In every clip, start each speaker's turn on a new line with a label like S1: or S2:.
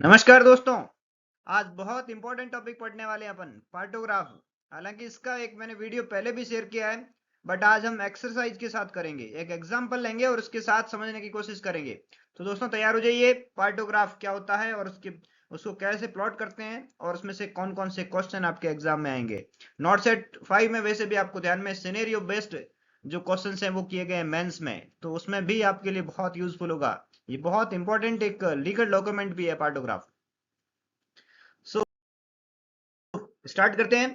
S1: नमस्कार दोस्तों। आज बहुत इंपॉर्टेंट टॉपिक पढ़ने वाले हैं अपन, पार्टोग्राफ। हालांकि इसका एक मैंने वीडियो पहले भी शेयर किया है, बट आज हम एक्सरसाइज के साथ करेंगे। एक एग्जांपल लेंगे और उसके साथ समझने की कोशिश करेंगे। तो दोस्तों तैयार हो जाइए। पार्टोग्राफ क्या होता है और उसको कैसे प्लॉट करते हैं और उसमें से कौन कौन से क्वेश्चन आपके एग्जाम में आएंगे। नॉट सेट 5 में वैसे भी आपको ध्यान में सिनेरियो बेस्ड जो क्वेश्चन हैं वो किए गए मेंस में, तो उसमें भी आपके लिए बहुत यूजफुल होगा। ये बहुत इंपॉर्टेंट एक लीगल डॉक्यूमेंट भी है पार्टोग्राफ। सो स्टार्ट करते हैं।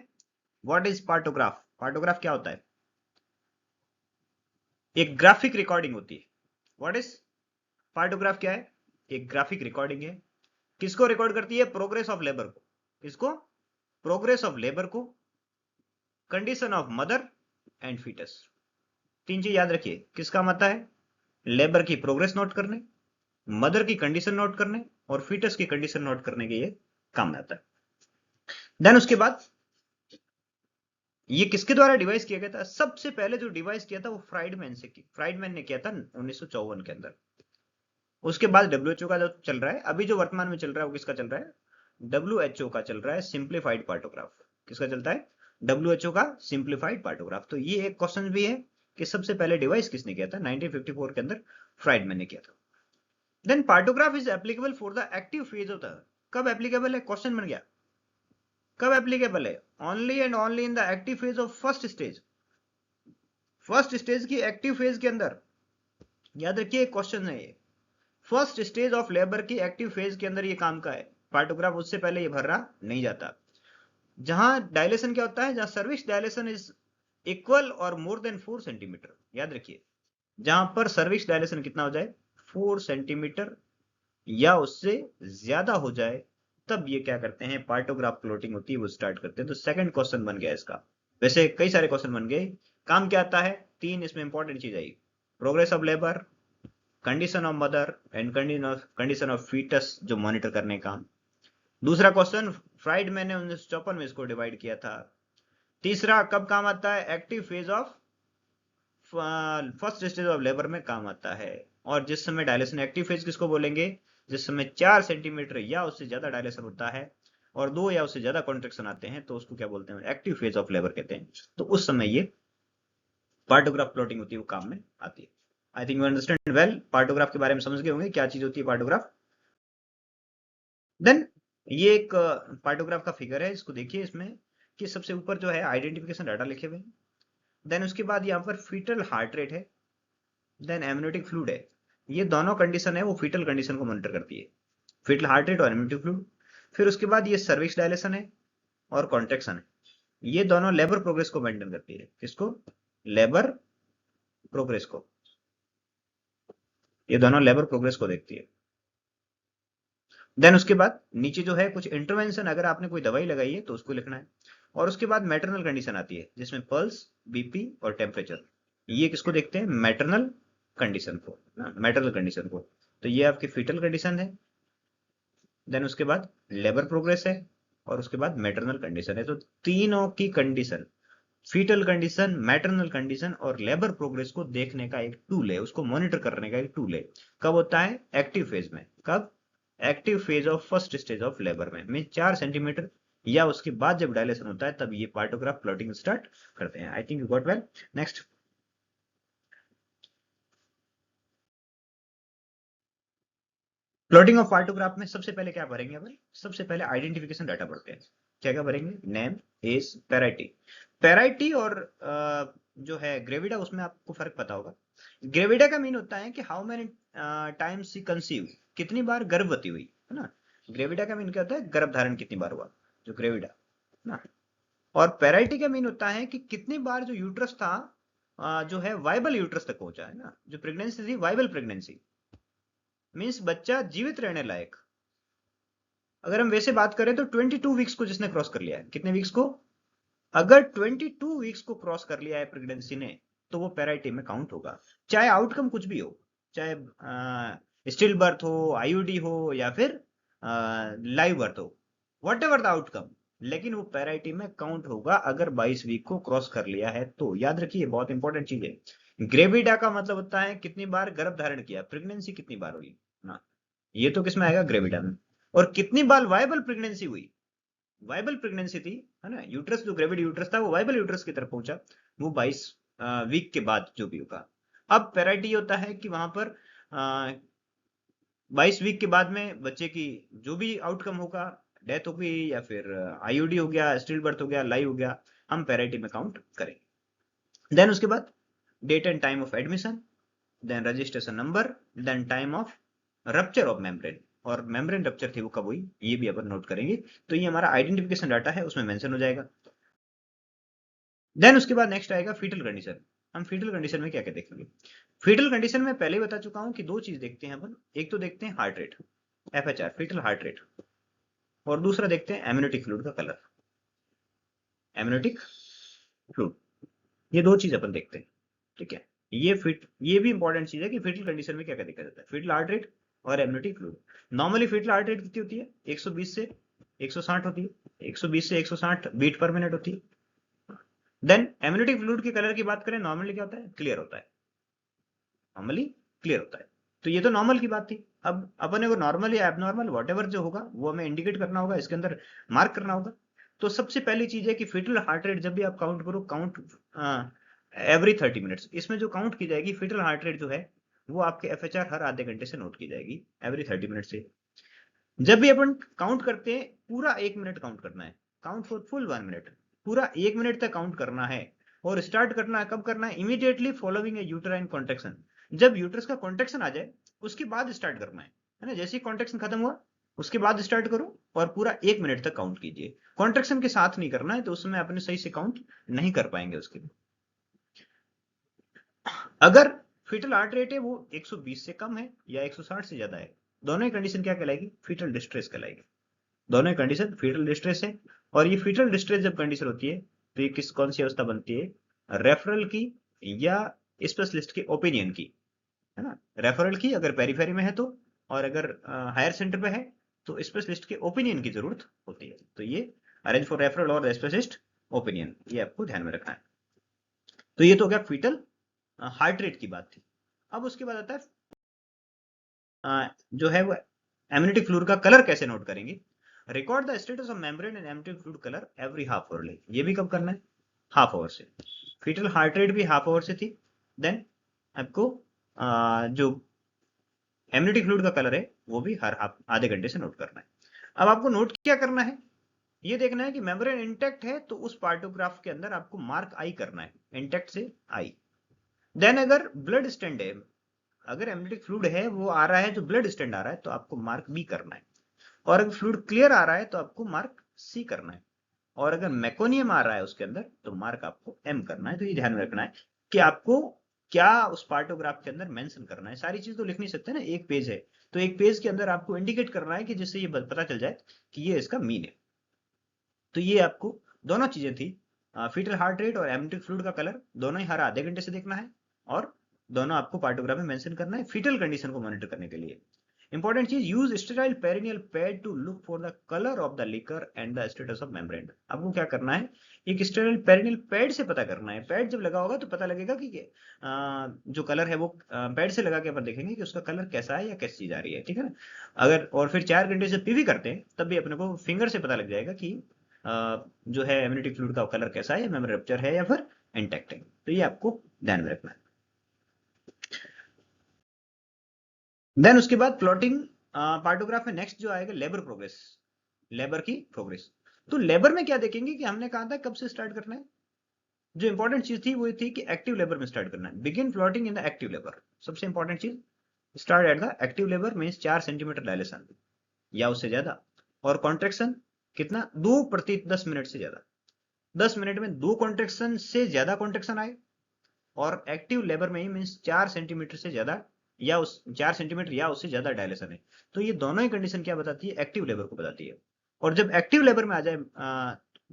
S1: What is partograph? पार्टोग्राफ क्या होता है? एक ग्राफिक रिकॉर्डिंग होती है। What is partograph? क्या है? एक ग्राफिक रिकॉर्डिंग है। किसको रिकॉर्ड करती है? प्रोग्रेस ऑफ लेबर को। किसको? प्रोग्रेस ऑफ लेबर को, condition of mother and foetus. तीन चीज याद रखिए। किस काम आता है? लेबर की प्रोग्रेस नोट करने, मदर की कंडीशन नोट करने और फीटस की कंडीशन नोट करने के ये काम में आता है। देन उसके बाद ये किसके द्वारा डिवाइस किया गया था? सबसे पहले जो डिवाइस किया था वो फ्राइडमैन ने किया था 1954 के अंदर। उसके बाद डब्ल्यूएचओ का जो चल रहा है अभी, जो वर्तमान में चल रहा है, वो किसका चल रहा है? डब्ल्यूएचओ का चल रहा है, सिंप्लीफाइड पार्टोग्राफ। किसका चलता है? डब्ल्यूएचओ का सिंप्लीफाइड पार्टोग्राफ। तो ये एक क्वेश्चन भी है कि सबसे पहले डिवाइस किसने किया था? 1954 के अंदर फ्राइडमैन ने किया था। Then partograph is applicable for the active phase of the. कब एप्लीकेबल है? क्वेश्चन बन गया। कब एप्लीकेबल है? Only and only in the active phase of first stage. First stage की एक्टिव फेज के अंदर। याद रखिए क्वेश्चन है ये। फर्स्ट स्टेज ऑफ लेबर की एक्टिव फेज के अंदर ये काम का है पार्टोग्राफ। उससे पहले ये भर रहा नहीं जाता। जहां डायलेशन क्या होता है? जहां सर्विस डायलेशन इज इक्वल और मोर देन 4 सेंटीमीटर। याद रखिए, जहां पर सर्विस डायलेशन कितना हो जाए? 4 सेंटीमीटर या उससे ज्यादा हो जाए, तब ये क्या करते हैं? पार्टोग्राफ प्लॉटिंग होती है, वो स्टार्ट करते हैं। तो सेकंड क्वेश्चन बन गया इसका। वैसे कई सारे क्वेश्चन बन गए। काम क्या आता है? तीन इसमें इंपॉर्टेंट चीज आई। Progress of labour, condition of mother and condition of foetus, जो मॉनिटर करने का। दूसरा क्वेश्चन, फ्राइडमैन ने 1954 में इसको डिवाइड किया था। तीसरा कब काम आता है? Active phase of first stage of labour में काम आता है। और जिस समय डायलेशन, एक्टिव फेज किसको बोलेंगे? जिस समय 4 सेंटीमीटर या उससे ज्यादा डायलेशन होता है और 2 या उससे ज्यादा कॉन्ट्रेक्शन आते हैं, तो उसको क्या बोलते हैं? एक्टिव फेज ऑफ लेबर कहते हैं। तो उस समय ये पार्टोग्राफ प्लॉटिंग होती है, वो काम में आती है। I think you understand well. Partograph के बारे में समझ गए होंगे क्या चीज होती है पार्टोग्राफ। देन ये एक पार्टोग्राफ का फिगर है, इसको देखिए। इसमें कि सबसे ऊपर जो है आइडेंटिफिकेशन डाटा लिखे हुए हैं। देन उसके बाद यहाँ पर फीटल हार्ट रेट है। देन एमनियोटिक फ्लूइड है। ये दोनों कंडीशन है वो फीटल कंडीशन को मॉनिटर करती है, फीटल हार्ट रेट और एमनियोटिक फ्लूइड। फिर उसके बाद ये सर्विक्स डायलेशन है और कॉन्ट्रेक्शन है। ये दोनों लेबर प्रोग्रेस को मेंटेन करती है। किसको? लेबर प्रोग्रेस को। ये दोनों लेबर प्रोग्रेस को देखती है। देन उसके बाद नीचे जो है कुछ इंटरवेंशन, अगर आपने कोई दवाई लगाई है तो उसको लिखना है। और उसके बाद मैटरनल कंडीशन आती है, जिसमें पल्स, बीपी और टेम्परेचर। ये किसको देखते हैं? मैटरनल कंडीशन को, मैटरनल कंडीशन को। तो ये आपकी फीटल कंडीशन है। देन उसके बाद लेबर प्रोग्रेस है और उसके बाद मैटरनल कंडीशन है। तो तीनों की condition, foetal condition, maternal condition और लेबर प्रोग्रेस को देखने का एक टूल है, उसको मॉनिटर करने का एक टूल है। कब होता है? एक्टिव फेज में। कब? Active phase of first stage of labour में, 4 सेंटीमीटर या उसके बाद जब डायलेशन होता है, तब ये पार्टोग्राफ प्लॉटिंग स्टार्ट करते हैं। I think you got well. Next, plotting of partograph में सबसे पहले क्या भरेंगे अपन? सबसे पहले आइडेंटिफिकेशन डाटा भरते हैं। क्या क्या भरेंगे? Name, as, parity. पैराइटी और जो है ग्रेविडा, उसमें आपको फर्क पता होगा। ग्रेविडा का मीन होता है कि how many times she conceive, कितनी बार गर्भवती हुई, है ना। ग्रेविडा का मीन क्या होता है? गर्भ धारण कितनी बार हुआ, जो ग्रेविडा, ना। और पैराइटी का मीन होता है कि कितनी बार जो यूट्रस था जो है वाइबल यूट्रस तक पहुंचा, है ना। जो प्रेगनेंसी थी वाइबल प्रेगनेंसी, मीन्स बच्चा जीवित रहने लायक। अगर हम वैसे बात करें तो 22 वीक्स को जिसने क्रॉस कर लिया है, कितने वीक्स को? अगर 22 वीक्स को क्रॉस कर लिया है प्रेगनेंसी ने, तो वो पैराइटी में काउंट होगा। चाहे आउटकम कुछ भी हो, चाहे स्टिल बर्थ हो, आईयूडी हो, या फिर लाइव बर्थ हो, वट एवर द आउटकम, लेकिन वो पैराइटी में काउंट होगा अगर 22 वीक को क्रॉस कर लिया है तो। याद रखिए, बहुत इंपॉर्टेंट चीज है। ग्रेविडा का मतलब होता है कितनी बार गर्भ धारण किया, प्रेगनेंसी कितनी बार हुई ना। ये तो किसमें आएगा? ग्रेविडा में। और कितनी बार वायबल प्रेगनेंसी हुई, वायबल प्रेगनेंसी थी, है ना, यूट्रस जो ग्रेविड यूट्रस था वो वायबल यूट्रस की तरफ पहुंचा, वो 22 वीक के बाद जो भी होगा। अब पैराइटी होता है कि वहां पर 22 वीक के बाद में बच्चे की जो भी आउटकम होगा, डेथ हो गई या फिर आईयूडी हो गया, स्टिल बर्थ हो गया, लाइव हो गया, हम पैराइटी में काउंट करेंगे। देन उसके बाद date and time of admission, then registration number, then time of rupture of membrane, और मेम्ब्रेन रप्चर थी वो कब हुई ये भी अपन नोट करेंगे। तो ये हमारा आइडेंटिफिकेशन डाटा है, उसमें मेंशन हो जाएगा। देन उसके बाद नेक्स्ट आएगा फीटल कंडीशन। हम फीटल कंडीशन में क्या क्या देखेंगे? फीटल कंडीशन में पहले ही बता चुका हूं कि दो चीज देखते हैं अपन, एक तो देखते हैं heart rate, FHR foetal heart rate, और दूसरा देखते हैं एमनियोटिक फ्लूइड का कलर, एमनियोटिक फ्लूइड, ये दो चीज अपन देखते हैं, ठीक है। ये भी इंपॉर्टेंट चीज है कि फीटल कंडीशन में क्या क्या देखा जाता है, फीटल हार्ट रेट और amniotic fluid. Normally foetal heart rate कितनी होती है? 120 से 160 होती है, 120 से 160 बीट पर मिनट होती है। देन एमनियोटिक फ्लूइड के कलर की बात करें, नॉर्मली क्या होता है? क्लियर होता है, नॉर्मली क्लियर होता है। तो ये तो नॉर्मल की बात थी। अब अपने को नॉर्मल या एबनॉर्मल व्हाटएवर जो होगा वो हमें इंडिकेट करना होगा, इसके अंदर मार्क करना होगा। तो सबसे पहली चीज है कि फीटल हार्ट रेट जब भी आप काउंट करो, काउंट एवरी 30 मिनट्स, इसमें जो काउंट की जाएगी फीटल हार्ट रेट जो है वो आपके एफएचआर हर आधे घंटे से नोट की जाएगी, एवरी 30 मिनट से। जब भी अपन काउंट करते हैं पूरा 1 मिनट काउंट करना है, काउंट फॉर फुल 1 मिनट, पूरा 1 मिनट तक काउंट करना है। और स्टार्ट करना है कब करना है? इमीडिएटली फॉलोइंग ए यूटेराइन कॉन्ट्रैक्शन, जब यूट्रस का कॉन्ट्रैक्शन आ जाए उसके बाद स्टार्ट करना है ना, जैसे ही कॉन्ट्रैक्शन खत्म हुआ उसके बाद स्टार्ट करो और पूरा 1 मिनट तक काउंट कीजिए। कॉन्ट्रैक्शन के साथ नहीं करना है, तो उसमें अपने सही से काउंट नहीं कर पाएंगे उसके लिए। अगर फीटल हार्ट रेट है वो 120 से कम है या 160 से ज्यादा है, दोनों ही कंडीशन क्या कहलाएगी? फीटल डिस्ट्रेस कहलाएगी। दोनों ही कंडीशन फीटल डिस्ट्रेस है। और ये फीटल डिस्ट्रेस जब कंडीशन होती है तो ये कौन सी अवस्था बनती है? रेफरल की या स्पेशलिस्ट के ओपिनियन की, है ना। रेफरल की अगर पेरीफेरी में है तो, और अगर हायर सेंटर पे है तो स्पेशलिस्ट के ओपिनियन की जरूरत होती है। तो ये अरेंज फॉर रेफरल और स्पेशलिस्ट ओपिनियन, ये आपको ध्यान में रखना है। तो ये तो क्या फीटल हार्ट रेट की बात थी। अब उसके बाद आता है जो है वो एमनियोटिक फ्लूइड का कलर कैसे नोट करेंगे? Record the status of membrane and amniotic fluid colour every half hourly, ये भी कब करना है? हाफ आवर से। फीटल हार्ट रेट भी हाफ आवर से थी। देन आपको जो एमनियोटिक फ्लूइड का कलर है वो भी हर आधे घंटे से नोट करना है। अब आपको नोट क्या करना है? ये देखना है कि मेम्ब्रेन इंटैक्ट है तो उस पार्टोग्राफ के अंदर आपको मार्क आई करना है, इंटैक्ट से आई। देन अगर ब्लड स्टैंड है, अगर एमनियोटिक फ्लूइड है वो आ रहा है जो ब्लड स्टैंड आ रहा है तो आपको मार्क बी करना है। और अगर फ्लूइड क्लियर आ रहा है तो आपको मार्क सी करना है। और अगर मेकोनियम आ रहा है उसके अंदर तो मार्क आपको एम करना है। तो ये ध्यान में रखना है कि आपको क्या उस पार्टोग्राफ के अंदर मेंशन करना है। सारी चीज तो लिख नहीं सकते ना, एक पेज है तो एक पेज के अंदर आपको इंडिकेट करना है कि जिससे ये पता चल जाए कि ये इसका मीन है। तो ये आपको दोनों चीजें थी, फीटल हार्ट रेट और एमनियोटिक फ्लूइड का कलर, दोनों ही हर आधे घंटे से देखना है और दोनों आपको पार्टोग्राफ में मेंशन करना है फीटल कंडीशन को मॉनिटर करने के लिए। इंपॉर्टेंट चीज, use sterile perineal pad to look for the colour of the liquor and the status of membrane. आपको क्या करना है? एक स्टेराइल पेरिनियल पैड से पता करना है। पैड जब लगा होगा तो पता लगेगा कि जो कलर है वो पैड से लगा के अपन देखेंगे कि उसका कलर कैसा है या कैसी चीज आ रही है, ठीक है ना। अगर और फिर 4 घंटे से पीवी करते हैं तब भी अपने को फिंगर से पता लग जाएगा कि जो है एमनियोटिक फ्लूइड का कलर कैसा है, मेम्ब्रेन रप्चर है या फिर इंटैक्ट है। तो ये आपको ध्यान में रखना है। देन उसके बाद प्लॉटिंग पार्टोग्राफ में नेक्स्ट जो आएगा लेबर प्रोग्रेस, लेबर की प्रोग्रेस। तो लेबर में क्या देखेंगे कि हमने कहा था कब से स्टार्ट करना है? जो इंपॉर्टेंट चीज थी वो थी कि एक्टिव लेबर में स्टार्ट करना है। Begin plotting in the active labour, सबसे इंपॉर्टेंट चीज, start at the active labour means 4 centimetre dilation या उससे ज्यादा, और कॉन्ट्रैक्शन कितना? 2 प्रति 10 मिनट से ज्यादा। 10 मिनट में 2 कॉन्ट्रैक्शन से ज्यादा कॉन्ट्रैक्शन आए, और एक्टिव लेबर में ही मींस 4 सेंटीमीटर से ज्यादा या उस 4 सेंटीमीटर या उससे ज्यादा डायलेशन है। तो ये दोनों ही कंडीशन क्या बताती है? एक्टिव लेबर को बताती है। और जब एक्टिव लेबर में आ जाए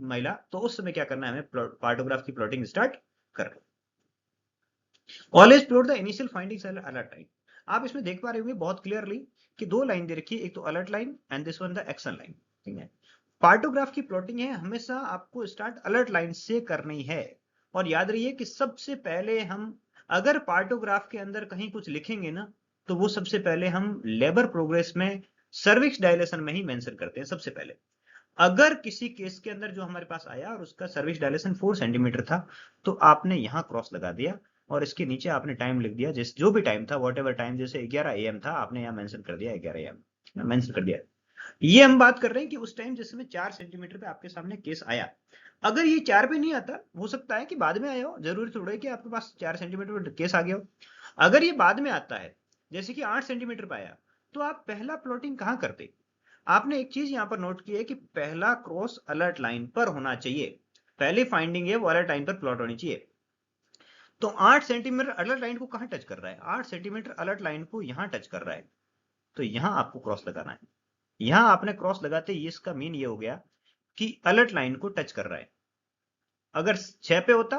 S1: महिला तो उस समय क्या करना है? हमें पार्टोग्राफ की प्लॉटिंग स्टार्ट कर। Always plot the initial findings alert line. आप इसमें देख पा रहे होंगे बहुत क्लियरली कि 2 लाइन दे रखी है, एक तो alert line and this one the action line, ठीक है। पार्टोग्राफ की प्लॉटिंग है हमेशा आपको स्टार्ट अलर्ट लाइन से करनी है। और याद रहिए कि सबसे पहले हम अगर पार्टोग्राफ के अंदर कहीं कुछ लिखेंगे ना तो वो सबसे पहले हम लेबर प्रोग्रेस में सर्विक्स डायलेशन में ही मेंशन करते हैं सबसे पहले। अगर किसी केस के अंदर जो हमारे पास आया और उसका सर्विस डायलेशन 4 सेंटीमीटर था, तो आपने यहां क्रॉस लगा दिया और इसके नीचे आपने टाइम लिख दिया, जिस जो भी टाइम था, वॉट एवर टाइम, जैसे 11 AM था, आपने यहाँ मेंशन कर दिया 11 AM मेंशन कर दिया। ये हम बात कर रहे हैं कि उस टाइम जिसमें 4 सेंटीमीटर पे आपके सामने केस आया। अगर ये 4 पे नहीं आता, हो सकता है कि बाद में आया हो, जरूरी थोड़ा है कि आपके पास 4 सेंटीमीटर पे केस आ गया हो। अगर ये बाद में आता है, जैसे कि 8 सेंटीमीटर पे आया, तो आप पहला प्लॉटिंग कहाँ करते? आपने एक चीज यहां पर नोट की है कि पहला क्रॉस अलर्ट लाइन पर होना चाहिए। पहली फाइंडिंग है वो अलर्ट लाइन पर प्लॉट होनी चाहिए। तो 8 सेंटीमीटर अलर्ट लाइन को कहां टच कर रहा है? 8 सेंटीमीटर अलर्ट लाइन को यहां टच कर रहा है, तो यहां आपको क्रॉस लगाना है। यहां आपने क्रॉस लगाते ही इसका मीन ये हो गया कि अलर्ट लाइन को टच कर रहा है। अगर 6 पे होता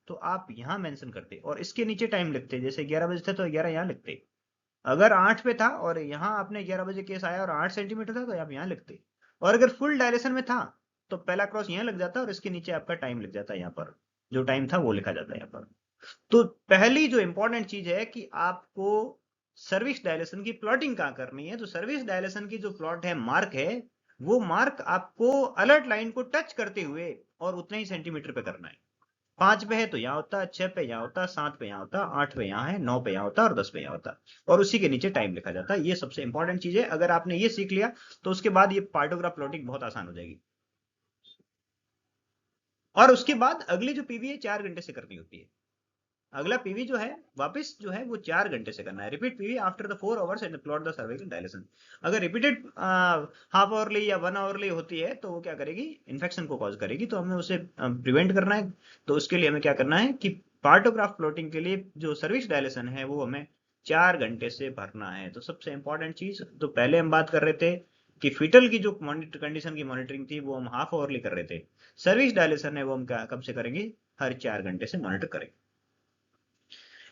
S1: तो आप यहां मेंशन करते और इसके नीचे टाइम लिखते, जैसे 11 बजे थे तो 11 यहां लिखते। अगर 8 पे था और यहां आपने 11 बजे केस आया और 8 सेंटीमीटर था, तो आप यहां लिखते। और अगर फुल डायलेशन में था, तो पहला क्रॉस यहां लग जाता और इसके नीचे आपका टाइम लिख जाता, यहां पर जो टाइम था वो लिखा जाता है यहां पर। तो पहली जो इंपॉर्टेंट चीज है कि आपको सर्विस डायलेशन की प्लॉटिंग कहां करनी है। तो सर्विस डायलेशन की जो प्लॉट है, मार्क है, वो मार्क आपको अलर्ट लाइन को टच करते हुए और उतने ही सेंटीमीटर पे करना है। 5 पे है तो यहाँ होता, 6 पे यहाँ होता, 7 पे यहाँ होता, 8 पे यहाँ है, 9 पे यहाँ होता और 10 पे यहाँ होता, और उसी के नीचे टाइम लिखा जाता है। ये सबसे इंपॉर्टेंट चीज है। अगर आपने ये सीख लिया तो उसके बाद ये पार्टोग्राफ प्लॉटिंग बहुत आसान हो जाएगी। और उसके बाद अगली जो पीवी है 4 घंटे से करनी होती है। अगला पीवी जो है वापस जो है वो 4 घंटे से करना है। Repeat PV after the 4 hours and plot the cervical dilation. अगर रिपीटेड हाफ आवरली या 1 आवरली होती है तो वो क्या करेगी? इन्फेक्शन को कॉज करेगी, तो हमें उसे प्रिवेंट करना है। तो उसके लिए हमें क्या करना है कि पार्टोग्राफ प्लॉटिंग के लिए जो सर्विस डायलेशन है वो हमें 4 घंटे से भरना है। तो सबसे इंपॉर्टेंट चीज तो पहले हम बात कर रहे थे कि फीटल की जो कंडीशन की मॉनिटरिंग थी वो हम हाफ आवरली कर रहे थे। सर्विस डायलेशन है वो हम कब से करेंगे? हर 4 घंटे से मॉनिटर करेंगे।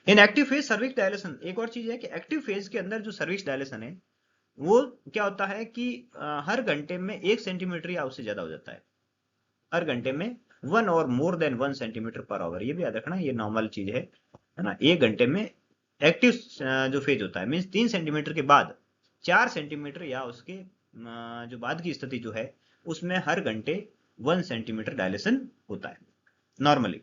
S1: इन एक्टिव फेज सर्विस डायलेशन एक और चीज है कि एक्टिव फेज के अंदर जो सर्विस डायलेशन है वो क्या होता है कि हर घंटे में 1 सेंटीमीटर या उससे ज्यादा हो जाता है। हर घंटे में 1 और more than 1 centimetre per hour, ये भी याद रखना, ये नॉर्मल चीज है ना। एक घंटे में एक्टिव जो फेज होता है मीन्स 3 सेंटीमीटर के बाद 4 सेंटीमीटर या उसके जो बाद की स्थिति जो है उसमें हर घंटे 1 सेंटीमीटर डायलेशन होता है नॉर्मली।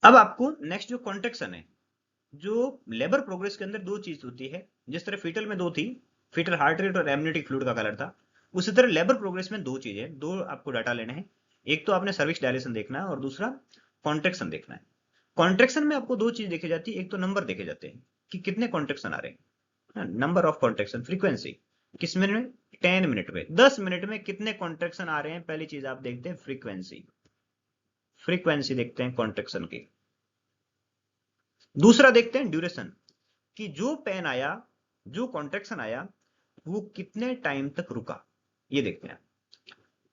S1: अब आपको नेक्स्ट जो कॉन्ट्रेक्शन है, जो लेबर प्रोग्रेस के अंदर दो चीज होती है। जिस तरह फीटल में दो थी, फीटल हार्ट रेट और एमनियोटिक फ्लूइड का कलर था, उसी तरह लेबर प्रोग्रेस में दो चीजें, दो आपको डाटा लेने हैं। एक तो आपने सर्विस डायलेशन देखना है और दूसरा कॉन्ट्रेक्शन देखना है। कॉन्ट्रेक्शन में आपको दो चीज देखी जाती है, एक तो नंबर देखे जाते हैं कि कितने कॉन्ट्रेक्शन आ रहे हैं, नंबर ऑफ कॉन्ट्रेक्शन, फ्रीक्वेंसी किस मिनट में, 10 मिनट में, 10 मिनट में कितने कॉन्ट्रेक्शन आ रहे हैं, पहली चीज आप देखते हैं फ्रीक्वेंसी। फ्रीक्वेंसी देखते हैं कॉन्ट्रेक्शन की। दूसरा देखते हैं ड्यूरेशन, कि जो पेन आया, जो कॉन्ट्रेक्शन आया, वो कितने टाइम तक रुका, ये देखते हैं।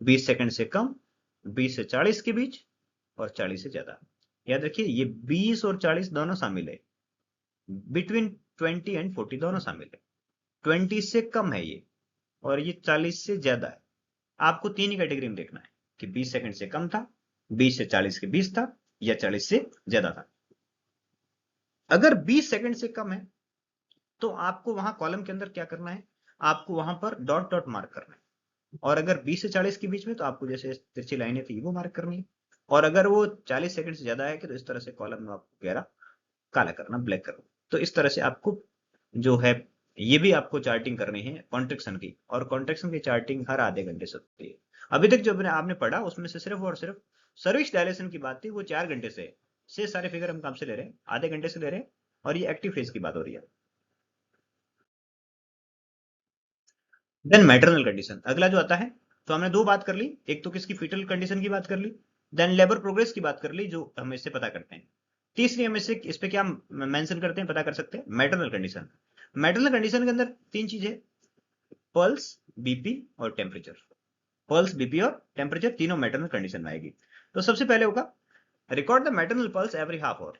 S1: 20 सेकंड से कम, 20 से 40 के बीच और 40 से ज्यादा। याद रखिए ये 20 और 40 दोनों शामिल है, बिटवीन 20 एंड 40 दोनों शामिल है। 20 से कम है ये और ये 40 से ज्यादा है। आपको तीन ही कैटेगरी में देखना है कि 20 सेकंड से कम था, 20 से 40 के बीच था या 40 से ज्यादा था। अगर 20 सेकंड से कम है तो आपको वहां कॉलम के अंदर क्या करना है, आपको वहां पर डॉट डॉट मार्क करना है। और अगर 20 से 40 के बीच में तो आपको जैसे तिरछी लाइनें थी वो मार्क करनी है। और अगर वो 40 सेकंड से ज्यादा है कि तो इस तरह से कॉलम में आपको गहरा काला करना, ब्लैक करना। तो इस तरह से आपको जो है ये भी आपको चार्टिंग करनी है कॉन्ट्रेक्शन की, और कॉन्ट्रेक्शन की चार्टिंग हर आधे घंटे से होती है। अभी तक जो आपने पढ़ा उसमें से सिर्फ और सिर्फ सर्विस डायलेशन की बात थी, वो 4 घंटे से सारे फिगर हम काम से ले रहे हैं, आधे घंटे से ले रहे हैं। और ये एक्टिव फेज की बात हो रही है। देन मैटरनल कंडीशन अगला जो आता है। तो हमने दो बात कर ली, एक तो किसकी, फीटल कंडीशन की बात कर ली, देन लेबर प्रोग्रेस की बात कर ली जो हम इससे पता करते हैं। तीसरी हम इससे इस पे क्या मेंशन करते हैं, पता कर सकते हैं, मैटरनल कंडीशन। मैटरनल कंडीशन के अंदर तीन चीजें, पल्स, बीपी और टेम्परेचर। पल्स, बीपी और टेम्परेचर तीनों मैटरनल कंडीशन में आएगी। तो सबसे पहले होगा record the maternal pulse every half hour.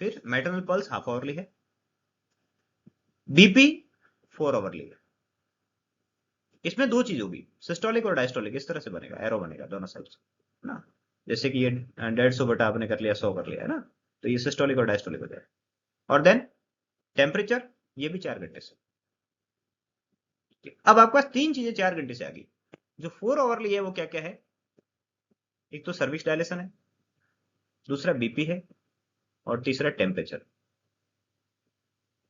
S1: फिर मैटरनल पल्स हाफ आवरली है, बीपी 4 आवरली है। इसमें दो चीज होगी, सिस्टोलिक और डायस्टोलिक, इस तरह से बनेगा, एरो बनेगा दोनों साइड से ना। जैसे कि ये 150 बटा आपने कर लिया, 100 कर लिया है ना, तो ये सिस्टोलिक और डायस्टोलिक हो जाएगा। और देन टेम्परेचर, ये भी 4 घंटे से। अब आपके पास 3 चीजें 4 घंटे से आ गई। जो 4 आवरली है वो क्या क्या है? एक तो सर्विस डायलेशन है, दूसरा बीपी है, और तीसरा टेम्परेचर।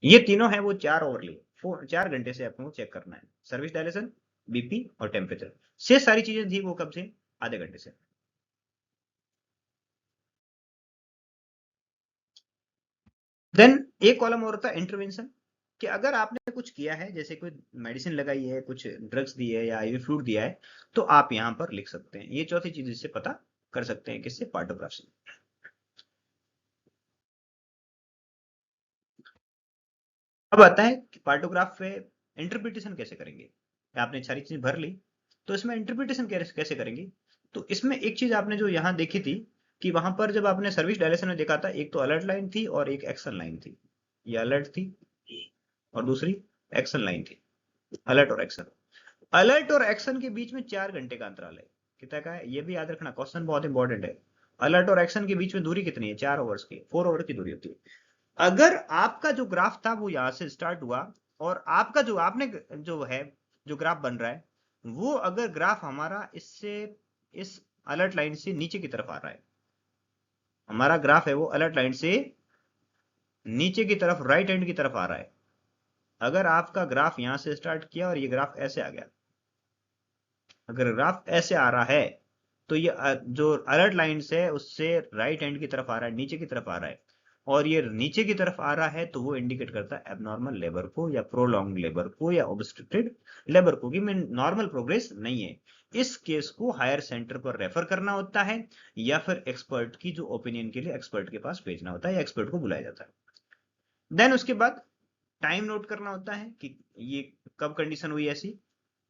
S1: ये तीनों है वो 4 आवरली, 4 घंटे से आपको चेक करना है। सर्विस डायलेशन, बीपी और टेम्परेचर। से सारी चीजें थी वो कब से? आधे घंटे से। देन एक कॉलम और होता है इंटरवेंशन, कि अगर आपने कुछ किया है, जैसे कोई मेडिसिन लगाई है, कुछ ड्रग्स दी है या आईवी फ्लूइड दिया है, तो आप यहां पर लिख सकते हैं। ये चौथी चीज इससे पता कर सकते हैं, किससे? पार्टोग्राफ से। अब आता है कि पार्टोग्राफ पे इंटरप्रिटेशन कैसे करेंगे। आपने सारी चीज भर ली, तो इसमें इंटरप्रिटेशन कैसे करेंगे? तो इसमें एक चीज आपने जो यहाँ देखी थी, कि वहां पर जब आपने सर्विस डायलेशन में देखा था, एक तो अलर्ट लाइन थी और एक एक्शन लाइन थी। ये अलर्ट थी और दूसरी एक्शन लाइन थी। अलर्ट और एक्शन, अलर्ट और एक्शन के बीच में 4 घंटे का अंतराल है। कितना का है ये भी याद रखना, क्वेश्चन बहुत इंपॉर्टेंट है। अलर्ट और एक्शन के बीच में दूरी कितनी है? 4 आवर्स की, 4 आवर की दूरी होती है। अगर आपका जो ग्राफ था वो यहां से स्टार्ट हुआ, और आपका जो आपने जो है, जो ग्राफ बन रहा है, वो अगर ग्राफ हमारा इससे, इस अलर्ट लाइन से नीचे की तरफ आ रहा है, हमारा ग्राफ है वो अलर्ट लाइन से नीचे की तरफ, राइट हैंड की तरफ आ रहा है। अगर आपका ग्राफ यहां से स्टार्ट किया और ये ग्राफ ऐसे आ गया, अगर ग्राफ ऐसे आ रहा है, तो ये जो अलर्ट लाइन है उससे राइट हैंड की तरफ आ रहा है, नीचे की तरफ आ रहा है, और ये नीचे की तरफ आ रहा है, तो वो इंडिकेट करता है एबनॉर्मल लेबर को, या प्रोलॉन्ग लेबर को, या ऑब्स्ट्रक्टेड लेबर को, कि मैं नॉर्मल प्रोग्रेस नहीं है। इस केस को हायर सेंटर पर रेफर करना होता है, या फिर एक्सपर्ट की जो ओपिनियन के लिए एक्सपर्ट के पास भेजना होता है, या एक्सपर्ट को बुलाया जाता है। देन उसके बाद टाइम नोट करना होता है कि ये कब कंडीशन हुई ऐसी,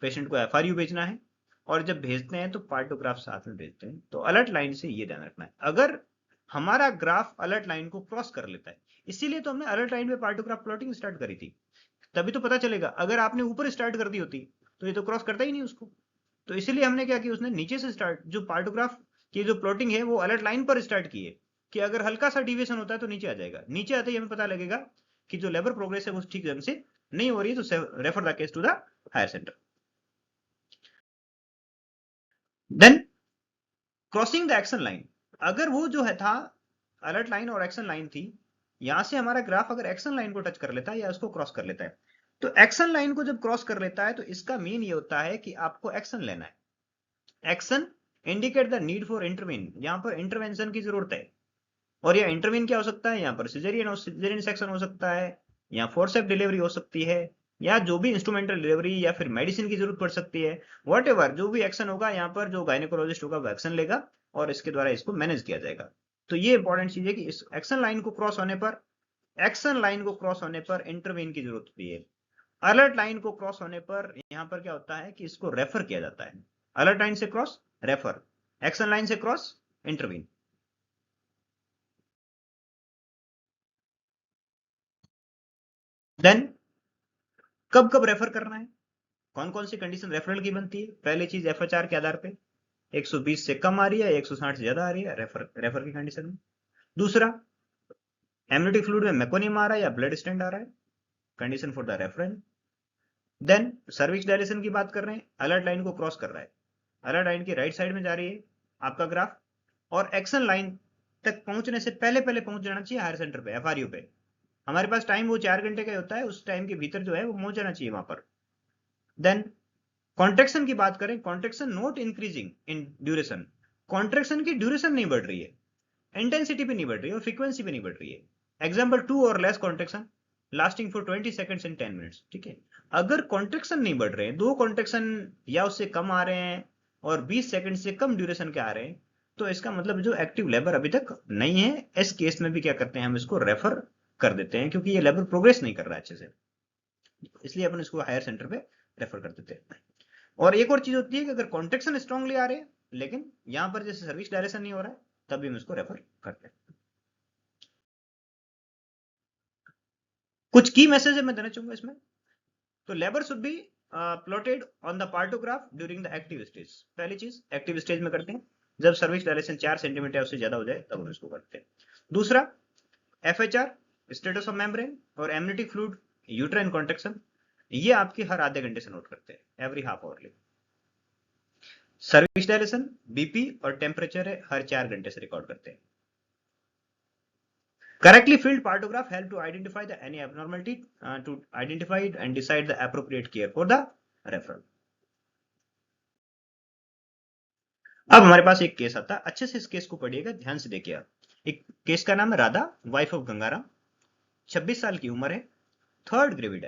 S1: पेशेंट को एफआरयू भेजना है, और जब भेजते हैं तो पार्टोग्राफ साथ में भेजते हैं। तो अलर्ट लाइन से ये ध्यान रखना है, अगर हमारा ग्राफ अलर्ट लाइन को क्रॉस कर लेता है, इसीलिए तो हमने अलर्ट लाइन पे पार्टोग्राफ प्लॉटिंग स्टार्ट करी थी, तभी तो पता चलेगा। अगर आपने ऊपर स्टार्ट कर दी होती तो ये तो क्रॉस करता ही नहीं उसको। तो इसीलिए हमने क्या किया, उसने नीचे से स्टार्ट, जो पार्टोग्राफ की जो प्लॉटिंग है वो अलर्ट लाइन पर स्टार्ट की है, कि अगर हल्का सा डिविएशन होता है तो नीचे आ जाएगा, नीचे आते ही हमें पता लगेगा कि जो लेबर प्रोग्रेस है वो ठीक ढंग से नहीं हो रही है, तो refer the case to the higher centre. Then crossing the action line, अगर वो जो है था अलर्ट लाइन और एक्शन लाइन थी, यहां से हमारा ग्राफ अगर एक्शन लाइन को टच कर लेता है या उसको क्रॉस कर लेता है, तो एक्शन लाइन को जब क्रॉस कर लेता है तो इसका मीन ये होता है कि आपको एक्शन लेना है। Action indicate the need for intervene, यहां पर इंटरवेंशन की जरूरत है। और यह इंटरवीन क्या हो सकता है? यहाँ पर सिजेरियन सेक्शन हो सकता है, या फोर्सेप डिलीवरी हो सकती है, या जो भी इंस्ट्रूमेंटल डिलीवरी या फिर मेडिसिन की जरूरत पड़ सकती है। वॉट एवर जो भी एक्शन होगा, यहाँ पर जो गायनेकोलॉजिस्ट होगा वो एक्शन लेगा, और इसके द्वारा इसको मैनेज किया जाएगा। तो ये इंपॉर्टेंट चीज है कि इस एक्शन लाइन को क्रॉस होने पर, एक्शन लाइन को क्रॉस होने पर इंटरवीन की जरूरत होती है। अलर्ट लाइन को क्रॉस होने पर यहाँ पर क्या होता है कि इसको रेफर किया जाता है। अलर्ट लाइन से क्रॉस, रेफर। एक्शन लाइन से क्रॉस, इंटरवीन। देन कब कब रेफर करना है, कौन कौन सी कंडीशन रेफरल की बनती है? पहली चीज एफएचआर के आधार पे 120 से कम आ रही है, 160 से ज्यादा आ रही है, रेफर रेफर की कंडीशन में। दूसरा, एमनियोटिक फ्लूइड में मेकोनियम आ रहा है या ब्लड स्टेंट आ रहा है, condition for the reference. Then cervix dilation की बात कर रहे हैं, अलर्ट लाइन को क्रॉस कर रहा है, अलर्ट लाइन की राइट साइड में जा रही है आपका ग्राफ, और एक्शन लाइन तक पहुंचने से पहले पहले पहुंच जाना चाहिए हायर सेंटर पे, एफआरयू पे। हमारे पास टाइम वो 4 घंटे का होता है, उस टाइम के भीतर जो है वो पहुंच जाना चाहिए वहां पर। देन कॉन्ट्रेक्शन की बात करें, contraction not increasing in duration, contraction की ड्यूरेशन नहीं बढ़ रही है, इंटेंसिटी भी नहीं बढ़ रही है, और फ्रीक्वेंसी भी नहीं बढ़ रही है। एग्जाम्पल, 2 और less contraction lasting for 20 seconds in 10 minutes, ठीक है। अगर कॉन्ट्रेक्शन नहीं बढ़ रहे हैं, 2 कॉन्ट्रेक्शन या उससे कम आ रहे हैं, और 20 सेकेंड से कम ड्यूरेशन के आ रहे हैं, तो इसका मतलब जो एक्टिव लेबर अभी तक नहीं है। इस केस में भी क्या करते हैं, हम इसको रेफर कर देते हैं, क्योंकि ये लेबर प्रोग्रेस नहीं कर रहा है अच्छे से, इसलिए अपन इसको हायर सेंटर पे रेफर कर देते हैं। और एक और चीज होती है कि अगर कॉन्ट्रेक्शन स्ट्रांगली आ रहे हैं, लेकिन यहां पर जैसे सर्विस डायरेक्शन नहीं हो रहा है, तभी हम इसको रेफर करते हैं। कुछ की मैसेज मैं देना चाहूंगा इसमें। तो labour should be plotted on the partograph during the active stage. पहली चीज एक्टिव स्टेज में करते हैं, जब सर्विस डायरेक्शन 4 सेंटीमीटर उससे ज्यादा हो जाए तब हम इसको करते हैं। दूसरा, एफएचआर स्टेटस ऑफ मेम्ब्रेन और एमनिटिक फ्लूइड, यूट्राइन कॉन्ट्रैक्शन, ये आपके हर आधे घंटे से नोट करते हैं, every half hourly. Service dilation, BP और टेम्परेचर है, हर 4 घंटे से रिकॉर्ड करते हैं। Correctly filled partograph help to identify the any abnormality to identify it and decide the appropriate care for the referral. अब हमारे पास एक केस आता है, अच्छे से इस केस को पढ़िएगा, ध्यान से देखिए आप। एक केस का नाम है राधा, वाइफ ऑफ गंगाराम, 26 साल की उम्र है, 3rd ग्रेविड,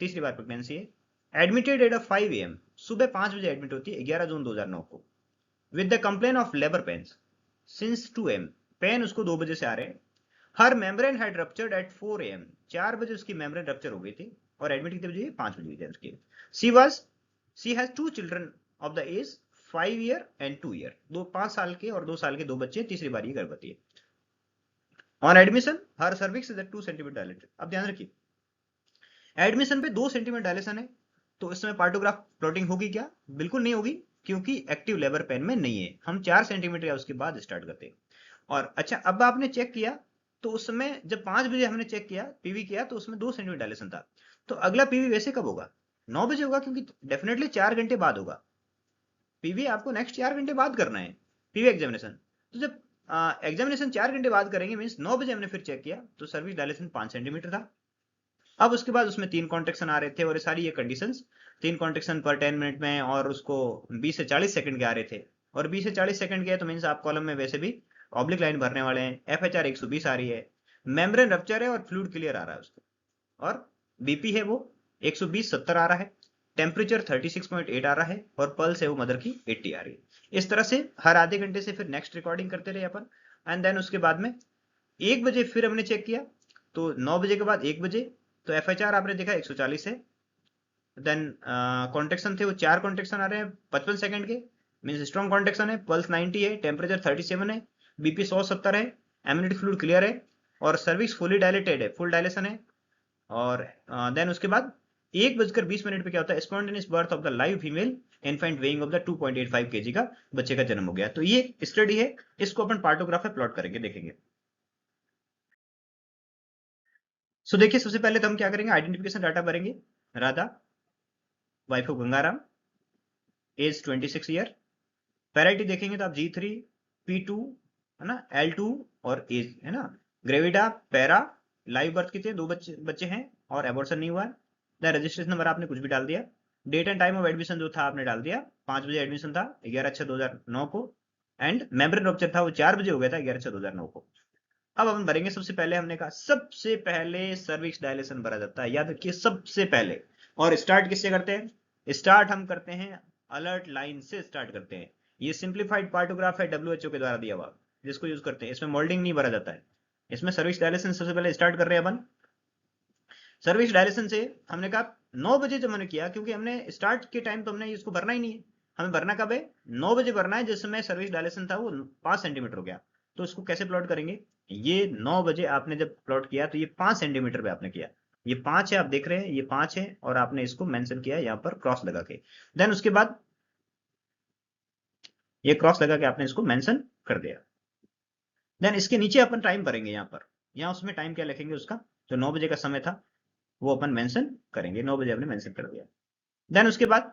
S1: तीसरी बार प्रेगनेंसी है, एडमिटेड एट 5 AM, सुबह 5 बजे एडमिट होती है 11 जून 2009 को, with the complain of labour pains since 2 AM, pain उसको 2 बजे से आ रहे हैं। Her membrane had ruptured at 4 AM, 4 बजे उसकी मेम्ब्रेन रप्चर हो गई थी और एडमिट कितने बजे? 5 बजे हुई उसकी। She has 2 children of the age 5 year and 2 year, 5 साल के और 2 साल के 2 बच्चे, तीसरी बार ये गर्भवती है। On admission her cervix is 2 centimetre dilated. अब ध्यान रखिए, एडमिशन पे 2 सेंटीमीटर डायलेशन है, तो इस समय पार्टोग्राफ प्लॉटिंग होगी क्या? बिल्कुल नहीं होगी, क्योंकि एक्टिव लेबर पेन में नहीं है। हम 4 सेंटीमीटर या उसके बाद स्टार्ट करते हैं। और अच्छा, अब आपने चेक किया तो उस समय जब 5 बजे हमने चेक किया, पीवी किया, तो उसमें 2 सेंटीमीटर डायलेशन था। तो अगला पीवी वैसे कब होगा? 9 बजे होगा, क्योंकि डेफिनेटली 4 घंटे बाद होगा। पीवी आपको नेक्स्ट 4 घंटे बाद करना है, पीवी एग्जामिनेशन। तो जब एग्जामिनेशन 4 घंटे बाद करेंगे, मीन्स 9 बजे हमने फिर चेक किया तो सर्विस डायलेशन 5 सेंटीमीटर था। अब उसके बाद उसमें 3 कॉन्ट्रैक्शन आ रहे थे और सारी ये कंडीशंस, 3 कॉन्ट्रैक्शन पर 10 मिनट में, और उसको 20 से 40 सेकंड के आ रहे थे। और 20 से 40 सेकंड के, तो मीन्स आप कॉलम में वैसे भी ऑब्लिक लाइन भरने वाले हैं। FHR 120 आ रही है, मेम्ब्रेन रप्चर है और फ्लूइड क्लियर आ रहा है उसको, और बीपी है वो 120/70 आ रहा है, टेम्परेचर 36.8 आ रहा है, और पल्स है वो मदर की 80 आ रही है। इस तरह से हर आधे घंटे से फिर नेक्स्ट रिकॉर्डिंग करते रहे अपन। एंड देन उसके बाद में 1 बजे फिर हमने चेक किया, तो 9 बजे के बाद 1 बजे, तो FHR आपने देखा 140 है। देन कॉन्ट्रैक्शन थे वो 4 कॉन्ट्रैक्शन आ रहे हैं 55 सेकंड के, मींस स्ट्रॉन्ग कॉन्ट्रैक्शन है, पल्स 90 है, टेम्परेचर 37 है, बीपी 170 है, एमनिटिक फ्लूइड क्लियर है, और सर्विक्स फुली डायलेटेड है, फुल डायलेशन है। और देन उसके बाद 1:20 पे क्या होता है? Spontaneous birth of the live female infant weighing of the 2.85 kg का बच्चे का जन्म हो गया। तो ये स्टडी है, इसको अपन पार्टोग्राफ में प्लॉट करेंगे, देखेंगे। सो देखिए, सबसे पहले तो हम क्या करेंगे? आइडेंटिफिकेशन डाटा भरेंगे। Radha, wife of Gangaram, age 26 year. Parity देखेंगे तो आप G3, P2 है ना, L2 और एज है ना, ग्रेविडा, पैरा, लाइव बर्थ कितने? 2 बच्चे हैं और एबॉर्शन नहीं हुआ है। रजिस्ट्रेशन नंबर आपने कुछ भी डाल दिया। Date and time of admission जो था आपने डाल दिया, 5 बजे एडमिशन था 11/6/2009 को, एंड मेम्ब्रेन रप्चर था वो 4 बजे हो गया था 11/6/2009 को। अब हम भरेंगे, सबसे पहले हमने कहा सबसे पहले सर्विक्स डायलेशन भरा जाता है, याद रखिए सबसे पहले। और स्टार्ट किससे करते हैं? स्टार्ट हम करते हैं अलर्ट लाइन से स्टार्ट करते हैं। ये सिंप्लीफाइड पार्टोग्राफ है WHO के द्वारा दिया हुआ, जिसको यूज करते हैं। इसमें मोल्डिंग नहीं भरा जाता है, इसमें सर्विक्स डायलेशन सबसे पहले स्टार्ट कर रहे हैं अपन। सर्विक्स डायलेशन से हमने कहा 9 बजे जब मैंने किया, क्योंकि हमने स्टार्ट के टाइम तो हमने इसको भरना ही नहीं है, हमें भरना कब है? 9 बजे भरना है, जिस समय सर्विक्स डायलेशन था वो 5 सेंटीमीटर हो गया। तो इसको कैसे प्लॉट करेंगे? ये 9 बजे आपने जब प्लॉट किया तो ये 5 सेंटीमीटर पे आपने किया, ये 5 है, आप देख रहे हैं ये 5 है, और आपने इसको मेंशन किया यहाँ पर क्रॉस लगा के। देन उसके बाद ये क्रॉस लगा के आपने इसको मेंशन कर दिया। देन इसके नीचे अपन टाइम भरेंगे, यहाँ पर, यहाँ उसमें टाइम क्या लिखेंगे उसका, जो 9 बजे का समय था वो अपन मेंशन करेंगे, 9 बजे आपने मेंशन कर दिया। देन उसके बाद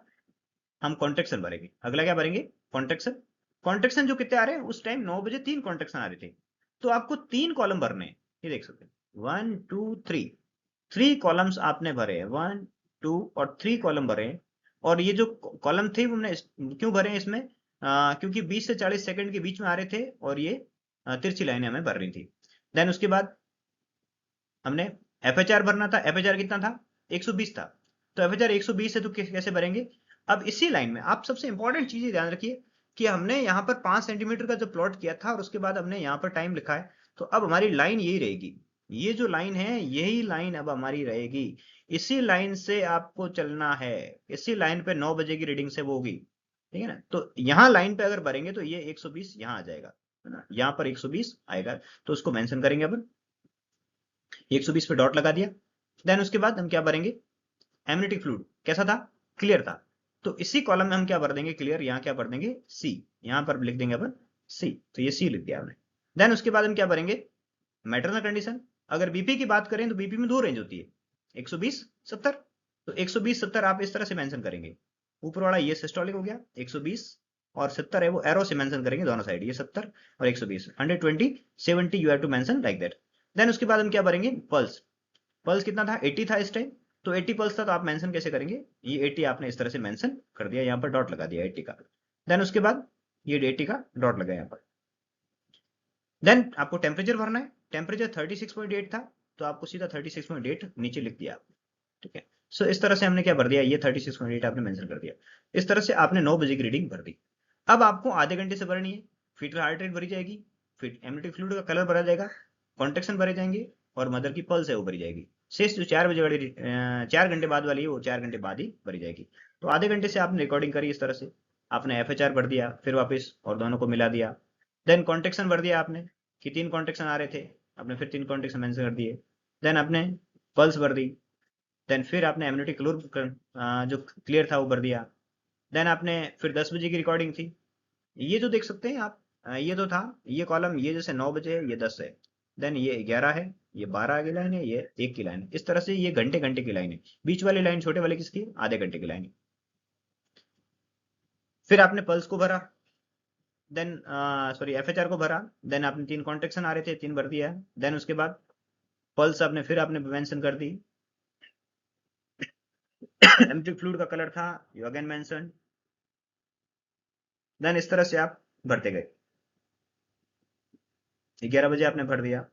S1: हम कॉन्ट्रैक्शन भरेंगे। अगला क्या भरेंगे? कॉन्ट्रैक्शन। कॉन्ट्रैक्शन जो कितने आ रहे हैं? उस टाइम 9 बजे 3 कॉन्ट्रैक्शन आ रहे थे, तो आपको 3 कॉलम भरने हैं, ये देख सकते हैं 1 2 3, 3 कॉलम्स आपने भरे हैं, 1 2 और 3 कॉलम भरे हैं। और ये जो कॉलम थे वो हमने क्यों भरे हैं इसमें? क्योंकि 20 से 40 सेकंड के बीच में आ रहे थे, और ये तिरछी लाइनें हमें भर रही थी। देन उसके बाद हमने FHR भरना था। FHR कितना था? 120 था। तो FHR 120 है, तो कैसे भरेंगे? अब इसी लाइन में आप सबसे इंपॉर्टेंट चीज ध्यान रखिए कि हमने यहाँ पर 5 सेंटीमीटर का जो प्लॉट किया था, और उसके बाद हमने यहाँ पर टाइम लिखा है, तो अब हमारी लाइन यही रहेगी। ये जो लाइन है, यही लाइन अब हमारी रहेगी। इसी लाइन से आपको चलना है, इसी लाइन पे 9 बजे की रीडिंग से वो होगी, ठीक है ना। तो यहाँ लाइन पे अगर भरेंगे तो ये 120 यहाँ आ जाएगा, है ना, यहाँ पर 120 आएगा, तो उसको मेंशन करेंगे अपन। 120 पे डॉट लगा दिया। देन उसके बाद हम क्या भरेंगे? एमनिटिक फ्लूइड कैसा था? क्लियर था। तो इसी कॉलम में हम क्या भर देंगे? क्लियर। यहाँ क्या भर देंगे? सी। यहाँ पर लिख देंगे अपन सी, तो ये सी लिख दिया हमने। देन उसके बाद हम क्या भरेंगे? Maternal condition. अगर बीपी की बात करें तो बीपी में दो रेंज होती है, 120 70। तो 120 70 आप इस तरह से मेंशन करेंगे, ऊपर वाला ये सिस्टोलिक हो गया 120, और 70 है वो एरो से मेंशन करेंगे दोनों साइड, ये 70 और 120, 120 70 you have to mention like that. Then उसके बाद हम क्या भरेंगे, पल्स। पल्स कितना था, 80 था इस टाइम, तो 80 पल्स था, तो आप मेंशन कैसे करेंगे, ये 80 आपने इस तरह से मेंशन कर दिया, यहाँ पर डॉट लगा दिया 80 का। देन उसके बाद ये 80 का डॉट लगा यहाँ पर। देन आपको टेम्परेचर भरना है, टेम्परेचर 36.8 था, तो आपको सीधा 36.8 नीचे लिख दिया, ठीक है। सो इस तरह से हमने क्या भर दिया, ये 36.8 आपने मेंशन कर दिया। इस तरह से आपने 9 बजे की रीडिंग भर दी। अब आपको आधे घंटे से भरनी है, फीटल हार्ट रेट भरी जाएगी, फिर एमनियोटिक फ्लूइड का कलर भरा जाएगा, कॉन्ट्रेक्शन भरे जाएंगे, और मदर की पल्स है वो भरी जाएगी। शेष जो 4 बजे वाली 4 घंटे बाद वाली है वो 4 घंटे बाद ही भरी जाएगी। तो आधे घंटे से आपने रिकॉर्डिंग करी इस तरह से, आपने FHR भर दिया, फिर वापस और दोनों को मिला दिया। देन कॉन्ट्रेक्शन भर दिया आपने, कि 3 कॉन्ट्रेक्शन आ रहे थे, आपने फिर 3 कॉन्ट्रेक्शन मेंशन कर दिए। देन आपने पल्स भर दी। देन फिर आपने एम्यूनिटी क्लोर जो क्लियर था वो भर दिया। देन आपने फिर 10 बजे की रिकॉर्डिंग थी, ये जो देख सकते हैं आप, ये तो था, ये कॉलम, ये जैसे 9 बजे है, ये 10 है। देन ये 11 है, ये 12 की लाइन है, ये 1 की लाइन है। इस तरह से ये घंटे घंटे की लाइन है, बीच वाली लाइन छोटे वाले किसकी, आधे घंटे की लाइन है। फिर आपने पल्स को भरा, देन सॉरी FHR को भरा। देन आपने 3 कॉन्ट्रेक्शन आ रहे थे, 3 भर दिया। देन उसके बाद पल्स आपने फिर आपने मेंशन कर दी। एम्प्टी फ्लूइड का कलर था, यू अगेन मेंशन। देन इस तरह से आप भरते गए, 11 बजे आपने भर दिया।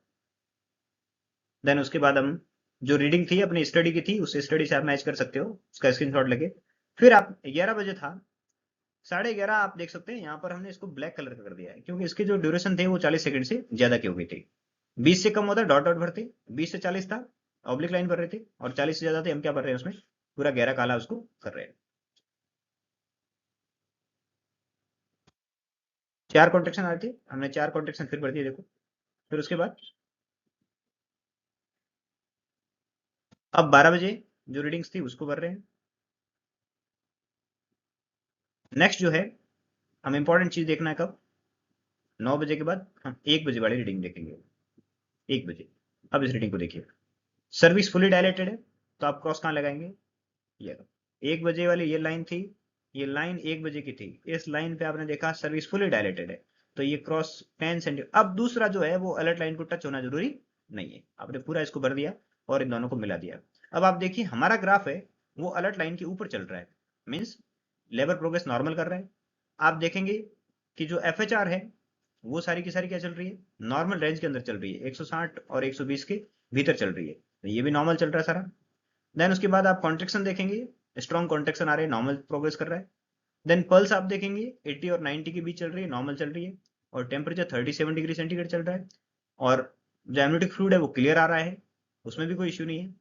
S1: देन उसके बाद हम जो रीडिंग थी अपनी स्टडी की थी, उस स्टडी से आप मैच कर सकते हो, उसका स्क्रीनशॉट लेके। फिर आप 11 बजे था, 11:30 आप देख सकते हैं यहाँ पर हमने इसको ब्लैक कलर का कर दिया है, क्योंकि इसके जो ड्यूरेशन थे वो 40 सेकंड से ज्यादा की हो गई थी। 20 से कम होता है डॉट डॉट भरते, 20 से 40 था ऑब्लिक लाइन भर रहे थे, और 40 से ज्यादा थे हम क्या भर रहे हैं उसमें, पूरा गहरा काला उसको कर रहे हैं। 4 कॉन्ट्रेक्शन आ रहे थे, हमने 4 कॉन्ट्रेक्शन फिर भर दिए देखो। फिर उसके बाद अब 12 बजे जो रीडिंग्स थी उसको भर रहे हैं। नेक्स्ट जो है, हम इंपॉर्टेंट चीज देखना है कब, 9 बजे के बाद हम 1 बजे वाली रीडिंग देखेंगे। 1 बजे, अब इस रीडिंग को देखिए, सर्विस फुली डायलेटेड है, तो आप क्रॉस कहाँ लगाएंगे, ये 1 बजे वाली ये लाइन थी, ये लाइन 1 बजे की थी, इस लाइन पे आपने देखा सर्विस फुली डायलेटेड है, तो ये क्रॉस 10 सेंटीमीटर। अब दूसरा जो है वो अलर्ट लाइन को टच होना जरूरी नहीं है, आपने पूरा इसको भर दिया और इन दोनों को मिला दिया। अब आप देखिए हमारा ग्राफ है वो अलर्ट लाइन के ऊपर चल रहा है, मीन्स लेबर प्रोग्रेस नॉर्मल कर रहा है। आप देखेंगे कि जो FHR है वो सारी की सारी क्या चल रही है, नॉर्मल रेंज के अंदर चल रही है, 160 और 120 के भीतर चल रही है, तो ये भी नॉर्मल चल रहा है सारा। देन उसके बाद आप कॉन्ट्रेक्शन देखेंगे, स्ट्रॉन्ग कॉन्ट्रेक्शन आ रहे हैं, नॉर्मल प्रोग्रेस कर रहा है। देन पल्स आप देखेंगे 80 और 90 के बीच चल रही है, नॉर्मल चल रही है, और टेम्परेचर 37 डिग्री सेंटीग्रेड चल रहा है, और जो एमनियोटिक फ्लूइड है वो क्लियर आ रहा है, उसमें भी कोई इश्यू नहीं है।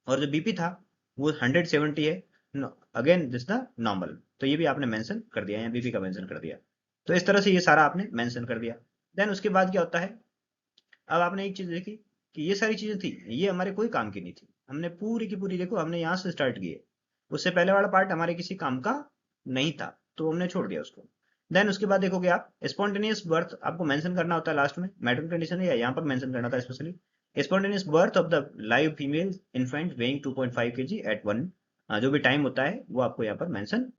S1: और जो बीपी था वो 170 है, अगेन दिस द नॉर्मल, तो ये भी आपने मेंशन कर दिया, यहाँ बीपी का मेंशन कर दिया। तो इस तरह से ये सारा आपने मेंशन कर दिया। देन उसके बाद क्या होता है, अब आपने एक चीज देखी कि ये सारी चीजें थी, ये हमारे कोई काम की नहीं थी, हमने पूरी की पूरी देखो हमने यहाँ से स्टार्ट किए, उससे पहले वाला पार्ट हमारे किसी काम का नहीं था, तो हमने छोड़ दिया उसको। देन उसके बाद देखोगे आप स्पॉन्टेनियस बर्थ आपको मेंशन करना होता है लास्ट में, मेडिकल कंडीशन है या यहाँ पर मेंशन करना था specially, spontaneous birth of the live female infant weighing 2.5 kg at 1, जो भी टाइम होता है वो आपको यहाँ पर मेंशन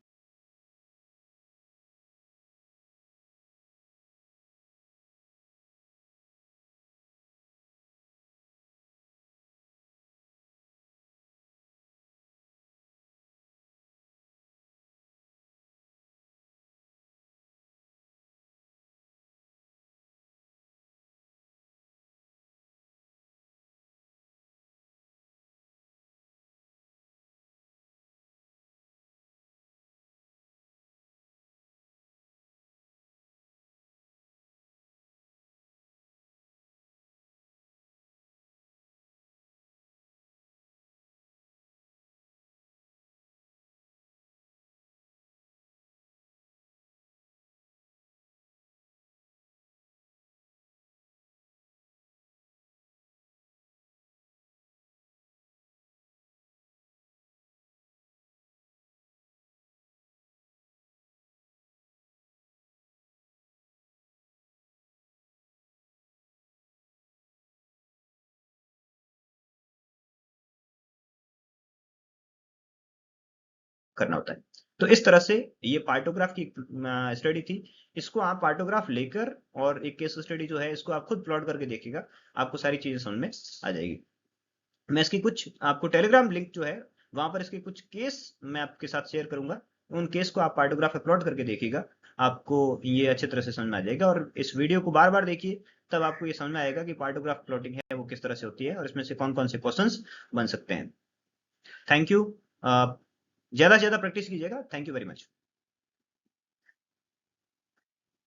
S1: करना होता है। तो इस तरह से ये पार्टोग्राफ की स्टडी थी। इसको आप पार्टोग्राफ लेकर और एक केस स्टडी जो है इसको आप खुद प्लॉट करके देखिएगा, आपको सारी चीजें समझ में आ जाएगी। मैं इसकी कुछ आपको टेलीग्राम लिंक जो है वहां पर इसके कुछ केस मैं आपके साथ शेयर करूंगा, उन केस को आप पार्टोग्राफ में प्लॉट करके देखिएगा, आपको ये अच्छी तरह से समझ में आ जाएगा। और इस वीडियो को बार बार देखिए, तब आपको ये समझ में आएगा कि पार्टोग्राफ प्लॉटिंग है वो किस तरह से होती है और इसमें से कौन कौन से क्वेश्चंस बन सकते हैं। Thank you. ज्यादा से ज्यादा प्रैक्टिस कीजिएगा। Thank you very much.